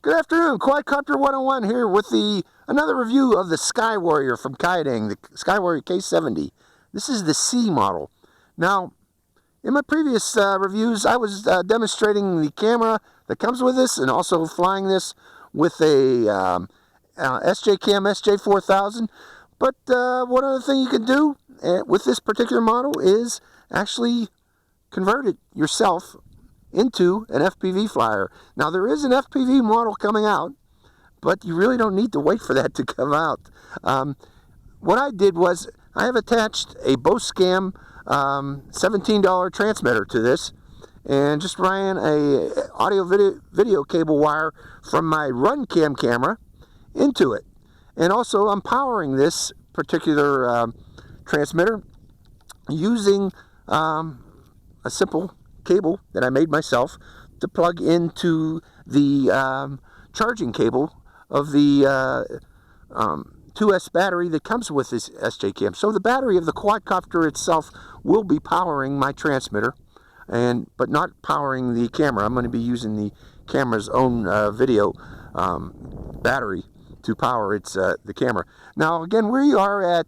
Good afternoon, Quadcopter 101 here with another review of the Sky Warrior from Kaideng, the Sky Warrior K70. This is the C model. Now, in my previous reviews, I was demonstrating the camera that comes with this and also flying this with a SJ-Cam SJ4000. But one other thing you can do with this particular model is actually convert it yourself into an FPV flyer. Now there is an FPV model coming out, but you really don't need to wait for that to come out. What I did was I have attached a Boscam $17 transmitter to this and just ran a audio video cable wire from my RunCam camera into it. And also I'm powering this particular transmitter using a simple cable that I made myself to plug into the charging cable of the 2S battery that comes with this SJ-Cam. So the battery of the quadcopter itself will be powering my transmitter, but not powering the camera. I'm going to be using the camera's own video battery to power the camera. Now again, we are at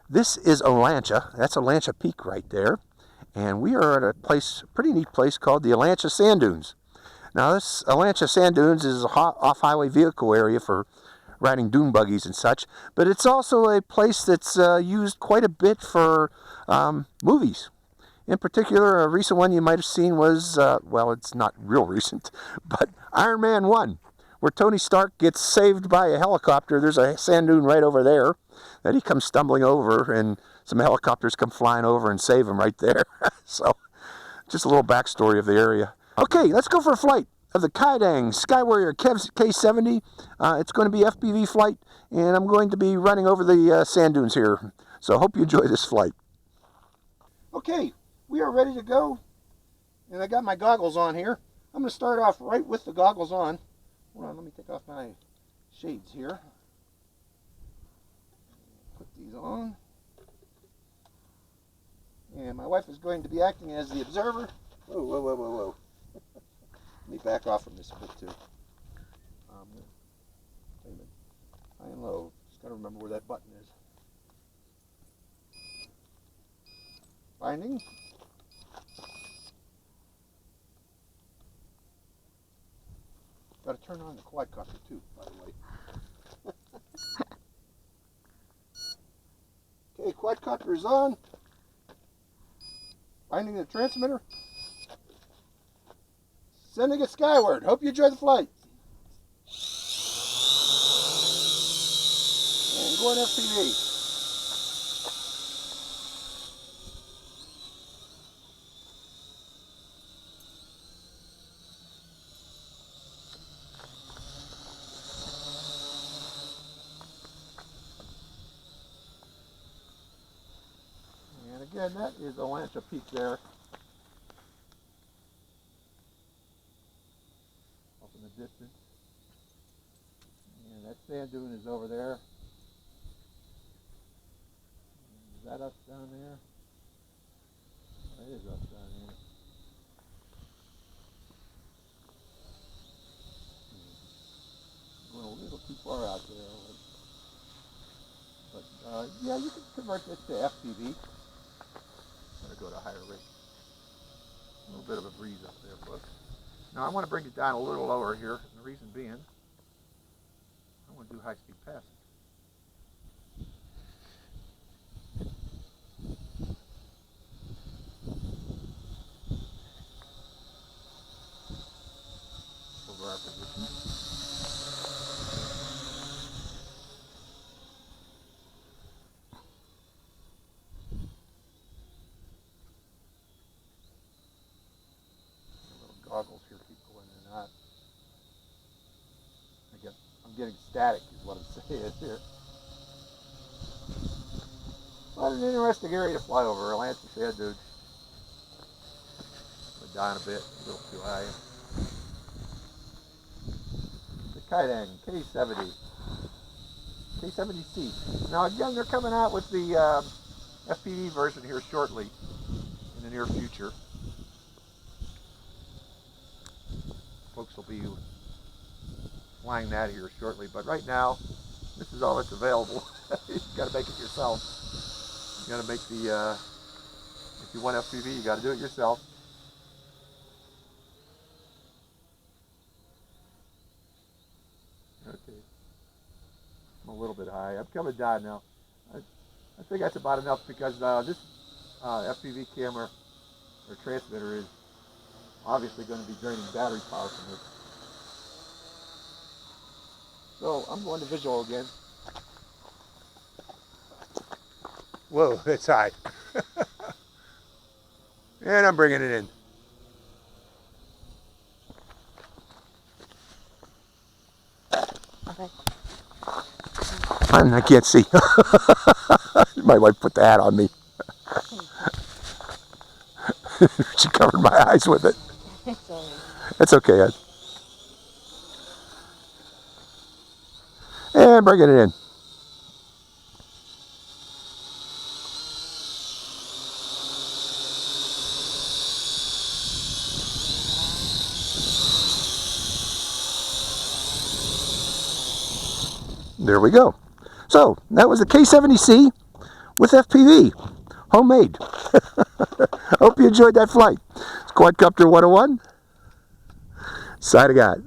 this is Olancha. That's Olancha Peak right there. And we are at a place, pretty neat place called the Olancha Sand Dunes. Now this Olancha Sand Dunes is a off-highway vehicle area for riding dune buggies and such, but it's also a place that's used quite a bit for movies. In particular, a recent one you might have seen was, well, it's not real recent, but Iron Man 1, where Tony Stark gets saved by a helicopter. There's a sand dune right over there that he comes stumbling over, and some helicopters come flying over and save him right there. So, just a little backstory of the area. Okay, let's go for a flight of the Kaideng Sky Warrior K70. It's going to be FPV flight, and I'm going to be running over the sand dunes here. So, I hope you enjoy this flight. Okay, we are ready to go, and I got my goggles on here. I'm going to start off right with the goggles on. Hold on, let me take off my shades here. Put these on. And my wife is going to be acting as the observer. Whoa, whoa, whoa, whoa, whoa. Let me back off from this a bit too. High and low. Just got to remember where that button is. Binding. Got to turn on the quadcopter too, by the way. Okay, quadcopter is on. Binding the transmitter. Sending it skyward. Hope you enjoy the flight. And going FPV. And again, that is Olancha Peak there. Up in the distance. And that sand dune is over there. Is that us down there? That is us down here. Going a little too far out there. But yeah, you can convert this to FPV. I'm going to go to a higher rate. A little bit of a breeze up there, folks. Now I want to bring it down a little lower here, and the reason being, I want to do high-speed passing. Over our position. Goggles here keep going in and out. I'm getting static is what I'm saying here. But an interesting area to fly over. Olancha Sand Dunes. I'm down a bit, a little too high. The Kaideng K70. K70C. Now again, they're coming out with the FPV version here shortly, in the near future. Folks will be flying that here shortly. But right now, this is all that's available. You got to make it yourself. You got to make the, if you want FPV, you got to do it yourself. Okay. I'm a little bit high. I'm coming down now. I think that's about enough because this FPV camera or transmitter is obviously going to be draining battery power from it. So I'm going to visual again. Whoa, it's high. And I'm bringing it in. Okay. I can't see. My wife put the hat on me. She covered my eyes with it. Sorry. It's okay, Ed. And bringing it in. There we go. So that was the K70C with FPV, homemade. Hope you enjoyed that flight. It's Quadcopter 101. Side of God.